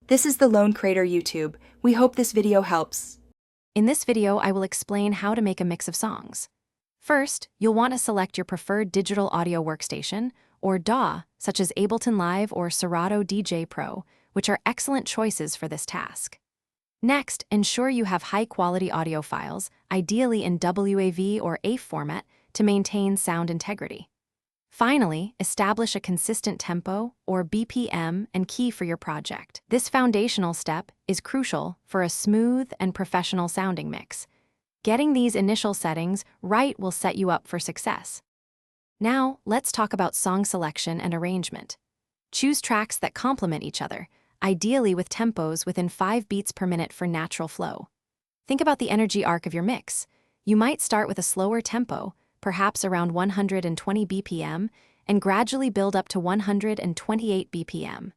This is the Lone Crater YouTube. We hope this video helps. In this video, I will explain how to make a mix of songs. First, you'll want to select your preferred digital audio workstation, or DAW, such as Ableton Live or Serato DJ Pro, which are excellent choices for this task. Next, ensure you have high-quality audio files, ideally in WAV or AIF format, to maintain sound integrity. Finally, establish a consistent tempo, or BPM, and key for your project. This foundational step is crucial for a smooth and professional-sounding mix. Getting these initial settings right will set you up for success. Now, let's talk about song selection and arrangement. Choose tracks that complement each other, ideally with tempos within 5 beats per minute for natural flow. Think about the energy arc of your mix. You might start with a slower tempo, perhaps around 120 BPM, and gradually build up to 128 BPM.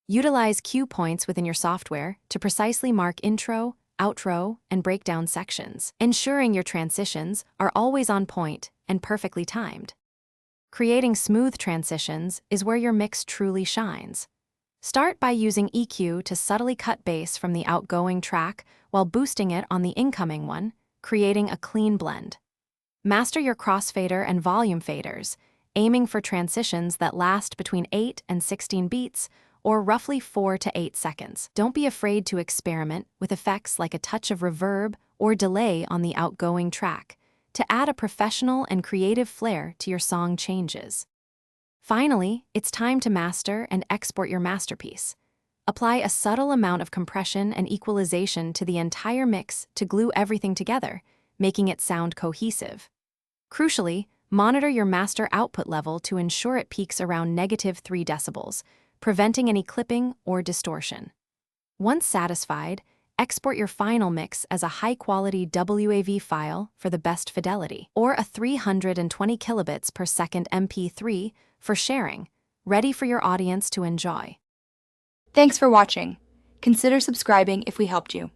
Utilize cue points within your software to precisely mark intro, outro, and breakdown sections, ensuring your transitions are always on point and perfectly timed. Creating smooth transitions is where your mix truly shines. Start by using EQ to subtly cut bass from the outgoing track while boosting it on the incoming one, creating a clean blend. Master your crossfader and volume faders, aiming for transitions that last between 8 and 16 beats, or roughly 4 to 8 seconds. Don't be afraid to experiment with effects like a touch of reverb or delay on the outgoing track to add a professional and creative flair to your song changes. Finally, it's time to master and export your masterpiece. Apply a subtle amount of compression and equalization to the entire mix to glue everything together, making it sound cohesive. Crucially, monitor your master output level to ensure it peaks around -3 decibels, preventing any clipping or distortion. Once satisfied, export your final mix as a high-quality WAV file for the best fidelity, or a 320 kilobits per second MP3 for sharing, ready for your audience to enjoy. Thanks for watching. Consider subscribing if we helped you.